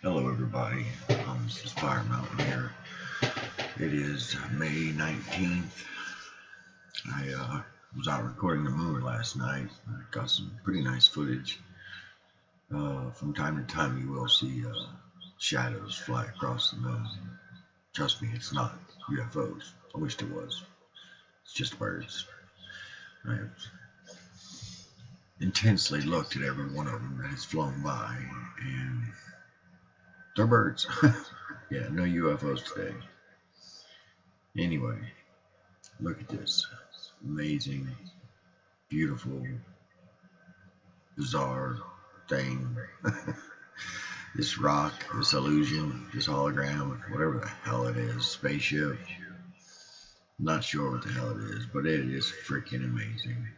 Hello everybody, this is Fire Mountain here. It is May 19th. I was out recording the moon last night. I got some pretty nice footage. From time to time you will see shadows fly across the moon. Trust me, it's not UFOs. I wished it was. It's just birds. I have intensely looked at every one of them that has flown by, and they're birds. Yeah, no UFOs today. Anyway, look at this. Amazing, beautiful, bizarre thing. This rock, this illusion, this hologram, whatever the hell it is, spaceship. Not sure what the hell it is, but it is freaking amazing.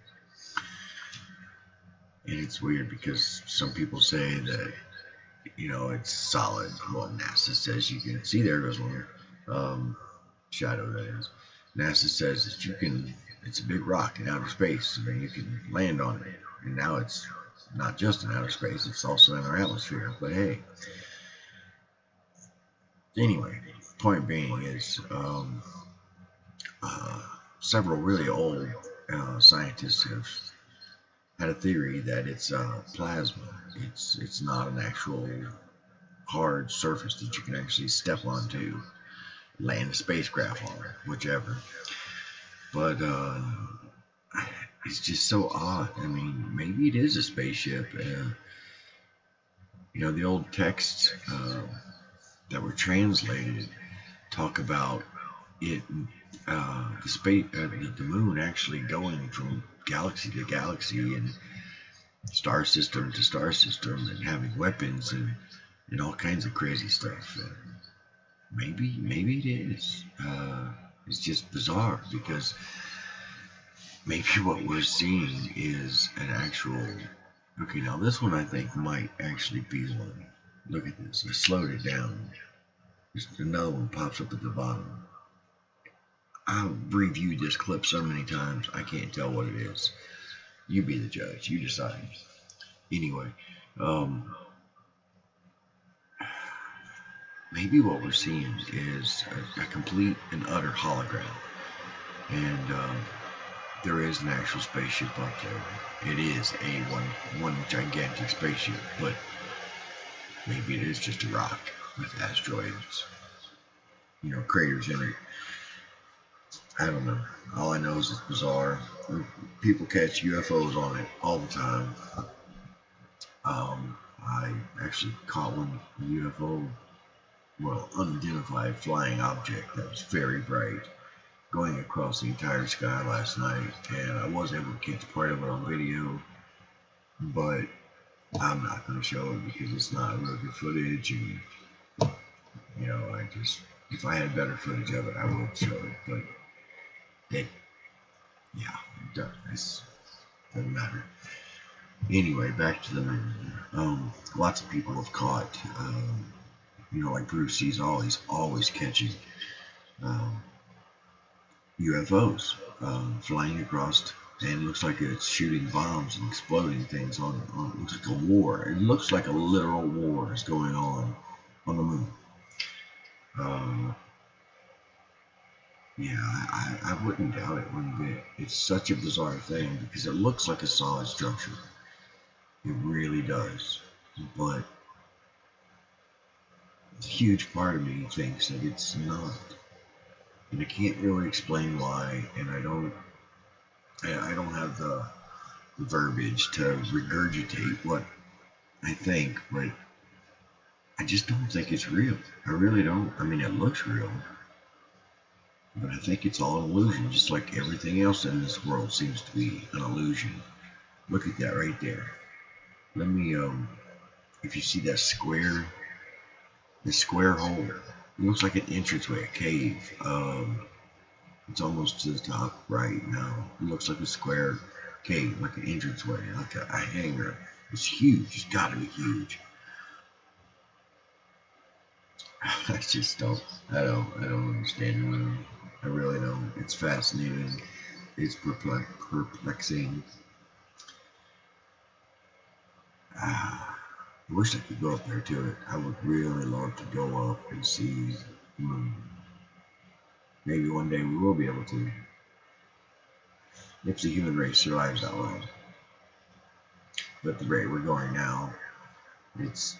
And it's weird because some people say that, it's solid. Well, NASA says you can see there goes one. Shadow, that is. NASA says that it's a big rock in outer space, and you can land on it. And now it's not just in outer space, it's also in our atmosphere. But hey, anyway, point being is several really old scientists have had a theory that it's plasma. It's not an actual hard surface that you can actually step onto, land a spacecraft on, whichever. But it's just so odd. I mean, maybe it is a spaceship. The old texts that were translated talk about it, the moon actually going from galaxy to galaxy and star system to star system and having weapons and all kinds of crazy stuff. Maybe it is. It's just bizarre because maybe what we're seeing is an actual. Okay, now this one I think might actually be one. Look at this. I slowed it down. Just another one pops up at the bottom. I've reviewed this clip so many times I can't tell what it is. You be the judge. You decide. Anyway, maybe what we're seeing is a complete and utter hologram, and there is an actual spaceship up there. It is a one gigantic spaceship, but maybe it is just a rock with asteroids, craters in it. I don't know. All I know is it's bizarre. People catch UFOs on it all the time. I actually caught one UFO, well, unidentified flying object that was very bright, going across the entire sky last night, and I was able to catch part of it on video, but I'm not going to show it because it's not real good footage, and if I had better footage of it, I would show it, but it doesn't matter. Anyway, back to the moon. Lots of people have caught, like Bruce, he's always catching UFOs flying across, and it looks like it's shooting bombs and exploding things on it looks like a war. It looks like a literal war is going on the moon. I wouldn't doubt it one bit. It's such a bizarre thing because it looks like a solid structure. It really does. But a huge part of me thinks that it's not. And I can't really explain why, and I don't have the verbiage to regurgitate what I think, but I just don't think it's real. I really don't. I mean, it looks real, but I think it's all an illusion, just like everything else in this world seems to be an illusion. Look at that right there. Let me, if you see that square, the square hole, it looks like an entranceway, a cave. It's almost to the top right now. It looks like a square cave, like an entranceway, like a hangar. It's huge. It's got to be huge. I just don't. I don't understand the moon. I really don't. It's fascinating. It's perplexing. I wish I could go up there to it. I would really love to go up and see the moon. Maybe one day we will be able to, if the human race survives that long. But the rate we're going now, it's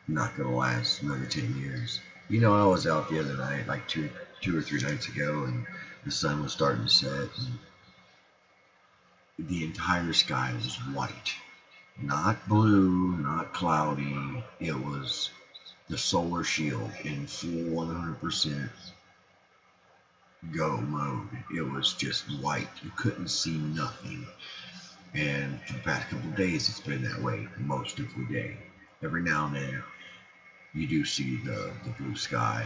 not going to last another 10 years. You know, I was out the other night, like two or three nights ago, and the sun was starting to set, and the entire sky was white. Not blue, not cloudy. It was the solar shield in full 100% go mode. It was just white. You couldn't see nothing. And for the past couple of days, it's been that way most of the day. Every now and then, you do see the blue sky.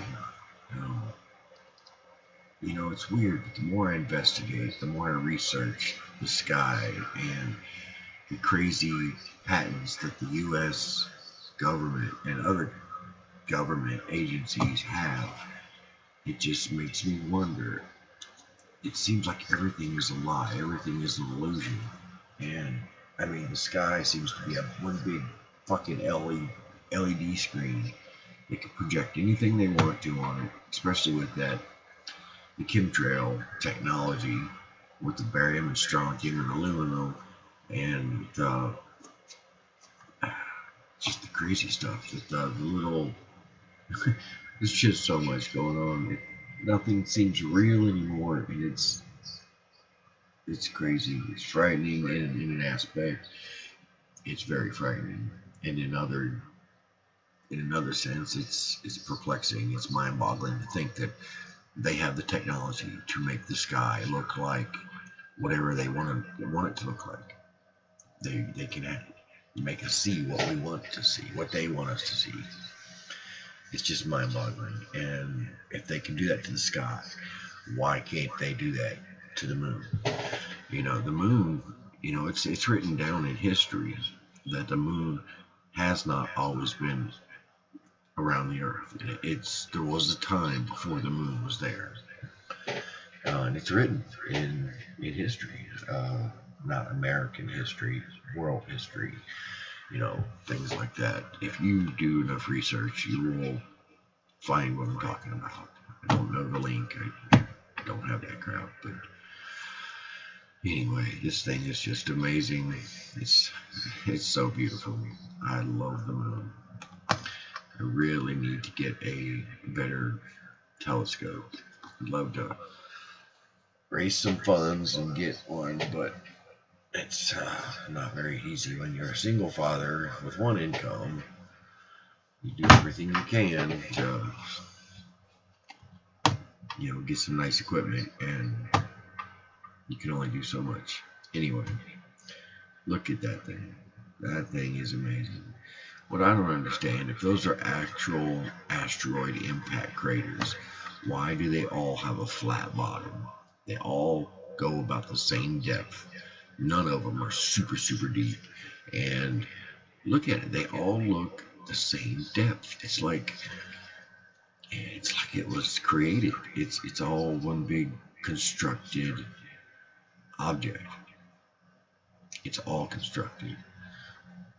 You know, it's weird, but the more I investigate, the more I research the sky and the crazy patents that the U.S. government and other government agencies have, it just makes me wonder. It seems like everything is a lie, everything is an illusion. And, I mean, the sky seems to be one big fucking LED screen. They can project anything they want to on it, especially with the chemtrail technology, with the barium and strontium and aluminum, and just the crazy stuff. The little, there's just so much going on. Nothing seems real anymore, and it's crazy. It's frightening in an aspect. It's very frightening, and in another sense, it's perplexing. It's mind-boggling to think that they have the technology to make the sky look like whatever they want it to look like. They can make us see what we want to see, what they want us to see. It's just mind-boggling. And if they can do that to the sky, why can't they do that to the moon? You know, the moon, you know, it's written down in history that the moon has not always been around the earth. There was a time before the moon was there. And it's written in history, not American history, world history, you know, things like that. If you do enough research, you will find what I'm talking about. I don't know the link. I don't have that crap, but anyway, this thing is just amazing. It's so beautiful. I love the moon. I really need to get a better telescope. I'd love to raise some funds and get one, but it's not very easy when you're a single father with one income. You do everything you can to, you know, get some nice equipment, and you can only do so much. Anyway, look at that thing. That thing is amazing. What I don't understand, if those are actual asteroid impact craters, why do they all have a flat bottom? They all go about the same depth. None of them are super, super deep. And look at it. They all look the same depth. It's like it was created. It's all one big constructed object. It's all constructed.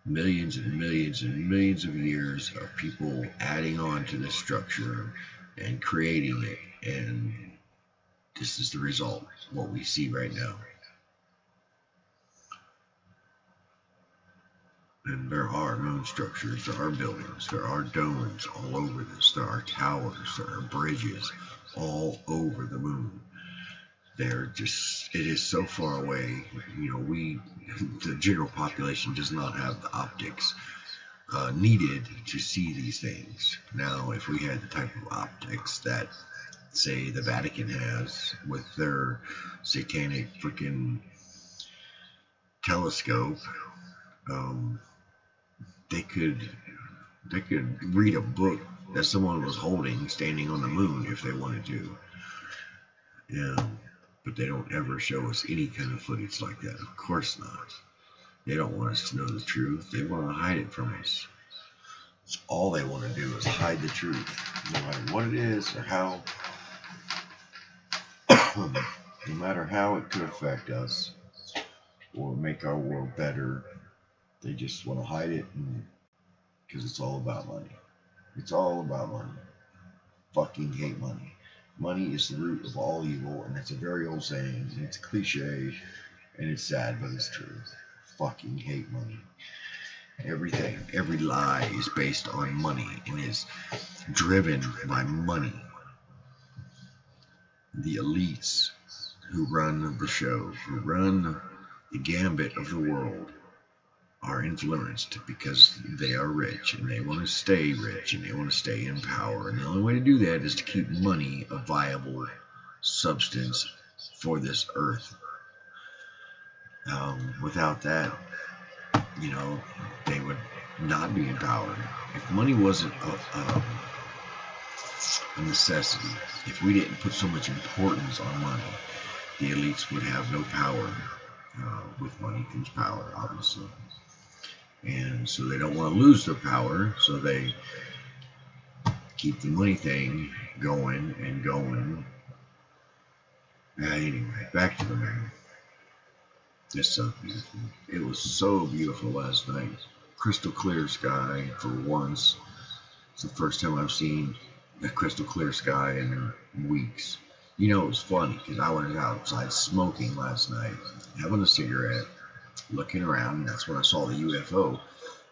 Millions and millions and millions of years of people adding on to this structure and creating it, and this is the result, what we see right now. And there are moon structures, there are buildings, there are domes all over this, there are towers, there are bridges all over the moon. It is so far away. You know, the general population does not have the optics needed to see these things. Now, if we had the type of optics that, say, the Vatican has with their satanic freaking telescope, they could read a book that someone was holding standing on the moon if they wanted to. Yeah. But they don't ever show us any kind of footage like that. Of course not. They don't want us to know the truth. They want to hide it from us. That's all they want to do is hide the truth. No matter what it is or how, no matter how it could affect us or make our world better, they just want to hide it and because it's all about money. It's all about money. Fucking hate money. Money is the root of all evil, and it's a very old saying, and it's a cliche, and it's sad, but it's true. Fucking hate money. Everything, every lie is based on money and is driven by money. The elites who run the show, who run the gambit of the world, are influenced because they are rich and they want to stay rich and they want to stay in power. And the only way to do that is to keep money a viable substance for this earth. Without that, they would not be in power. If money wasn't a necessity, if we didn't put so much importance on money, the elites would have no power. With money comes power, obviously. And so they don't want to lose their power, so they keep the money thing going and going. Anyway, back to the moon. It's so beautiful. It was so beautiful last night. Crystal clear sky for once. It's the first time I've seen a crystal clear sky in weeks. It was funny because I was outside smoking last night, having a cigarette, looking around, and that's when I saw the UFO.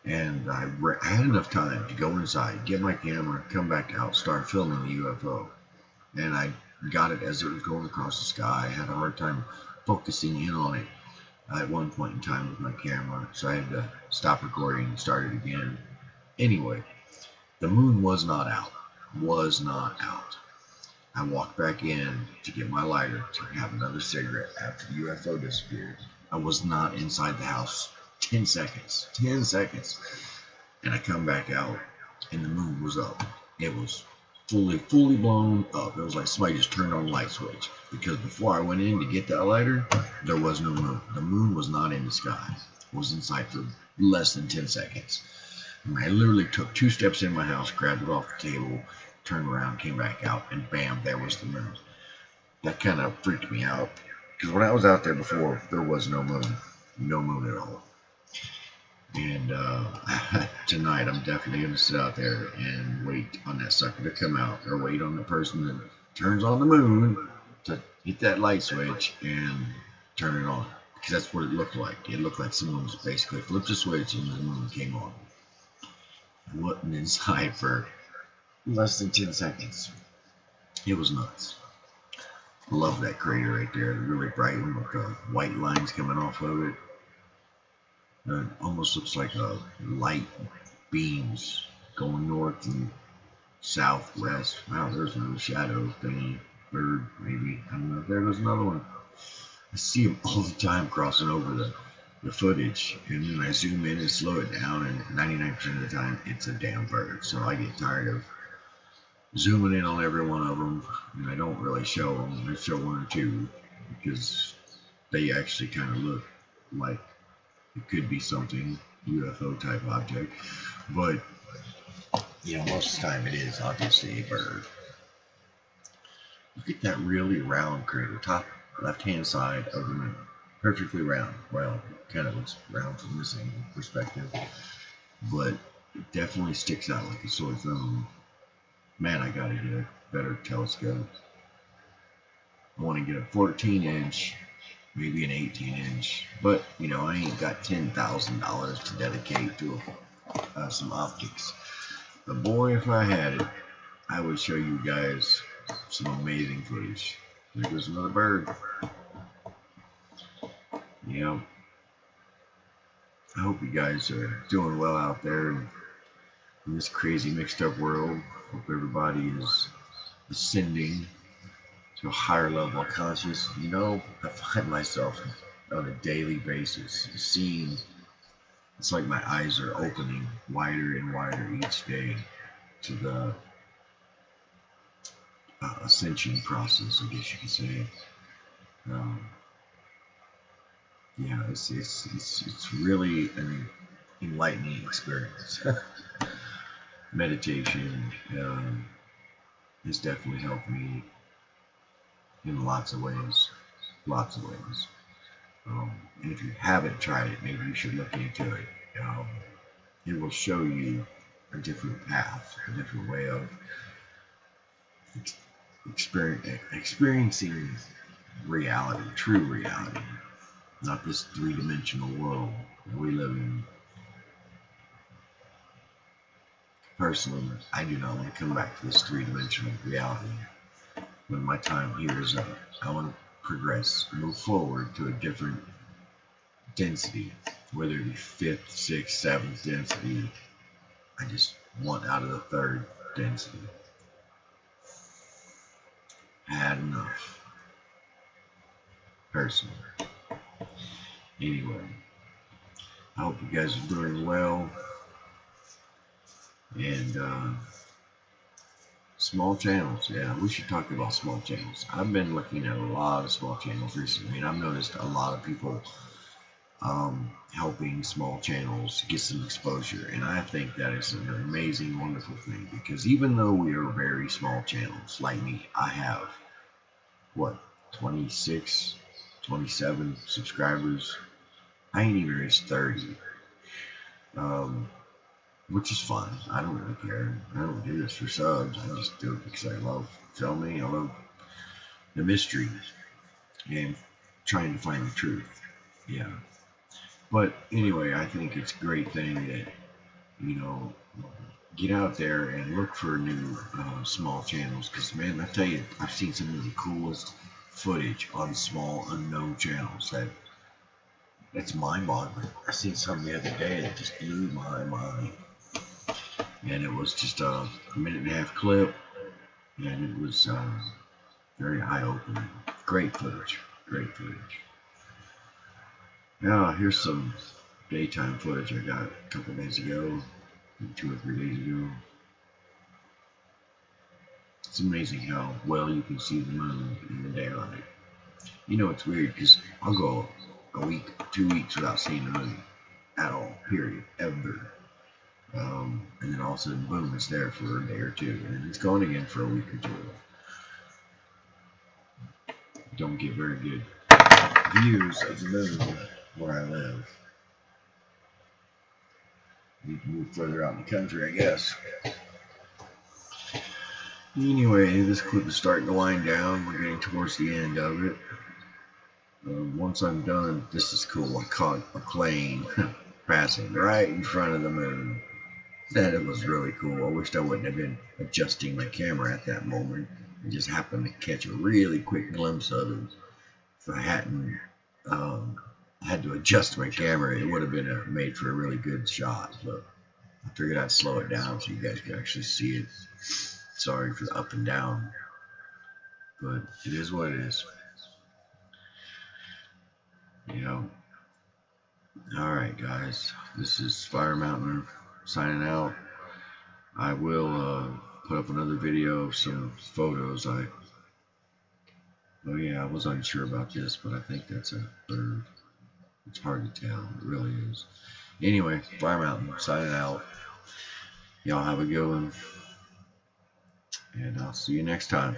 And I had enough time to go inside, get my camera, come back out, start filming the UFO. And I got it as it was going across the sky. I had a hard time focusing in on it at one point in time with my camera, so I had to stop recording and start it again. Anyway, the moon was not out. Was not out. I walked back in to get my lighter to have another cigarette after the UFO disappeared. I was not inside the house 10 seconds. 10 seconds. And I come back out and the moon was up. It was fully blown up. It was like somebody just turned on a light switch. Because before I went in to get that lighter, there was no moon. The moon was not in the sky. It was inside for less than 10 seconds. And I literally took 2 steps in my house, grabbed it off the table, turned around, came back out, and bam, there was the moon. That kind of freaked me out. Because when I was out there before, there was no moon. No moon at all. And tonight, I'm definitely going to sit out there and wait on that sucker to come out, or wait on the person that turns on the moon to hit that light switch and turn it on. Because that's what it looked like. It looked like someone was basically flipped a switch and the moon came on. I wasn't inside for less than 10 seconds. It was nuts. I love that crater right there. The really bright one with the white lines coming off of it. It almost looks like a light beams going north and southwest. Wow, there's another shadow thing. Bird, maybe. I don't know. There goes another one. I see them all the time crossing over the footage, and then I zoom in and slow it down, and 99% of the time it's a damn bird. So I get tired of zooming in on every one of them, and I don't really show them. I show 1 or 2 because they actually kind of look like it could be something, UFO type object, but most of the time it is obviously a bird. Look at that really round crater, top left hand side of the moon, perfectly round. Well, it kind of looks round from this angle perspective, but it definitely sticks out like a sore thumb. Man, I gotta get a better telescope. I want to get a 14-inch, maybe an 18-inch, but I ain't got $10,000 to dedicate to some optics. But boy, if I had it, I would show you guys some amazing footage. There goes another bird. I hope you guys are doing well out there in this crazy mixed up world. Hope everybody is ascending to a higher level of consciousness. I find myself on a daily basis seeing, it's like my eyes are opening wider and wider each day to the ascension process, I guess you could say. It's really an enlightening experience. Meditation has definitely helped me in lots of ways. And if you haven't tried it, maybe you should look into it. It will show you a different path, a different way of experiencing reality, true reality, not this three-dimensional world we live in. Personally, I do not want to come back to this three-dimensional reality when my time here is up. I want to progress, move forward to a different density, whether it be fifth, sixth, seventh density. I just want out of the third density. I had enough, personally. Anyway, I hope you guys are doing well. And small channels, yeah, we should talk about small channels. I've been looking at a lot of small channels recently, and I've noticed a lot of people helping small channels get some exposure, and I think that is an amazing, wonderful thing, because even though we are very small channels, like me, I have, what, 26, 27 subscribers. I ain't even reached 30, which is fine. I don't really care. I don't do this for subs. I just do it because I love filming. I love the mystery and trying to find the truth. Yeah. But anyway, I think it's a great thing that, you know, get out there and look for new small channels. Because, man, I tell you, I've seen some of the coolest footage on small, unknown channels. That's mind-boggling. I seen some the other day that just blew my mind. And it was just a minute-and-a-half clip. And it was very eye-opening. Great footage. Great footage. Now, here's some daytime footage I got a couple days ago, 2 or 3 days ago. It's amazing how well you can see the moon in the daylight. You know, it's weird because I'll go a week, 2 weeks without seeing the moon at all, period, ever. And then all of a sudden, boom, it's there for a day or two, and it's gone again for a week or two. Don't get very good views of the moon where I live. Need to move further out in the country, I guess. Anyway, this clip is starting to wind down. We're getting towards the end of it. Once I'm done, this is cool. I caught a plane passing right in front of the moon. That was really cool. I wished I wouldn't have been adjusting my camera at that moment. I just happened to catch a really quick glimpse of it. If I hadn't had to adjust my camera, it would have been made for a really good shot. But I figured I'd slow it down so you guys could actually see it. Sorry for the up and down, but it is what it is. Yeah. Alright, guys. This is Fire Mountain signing out. I will put up another video of some photos. Oh yeah, I was unsure about this, but I think that's a bird. It's hard to tell. It really is. Anyway, Fire Mountain signing out. Y'all have a good one, and I'll see you next time.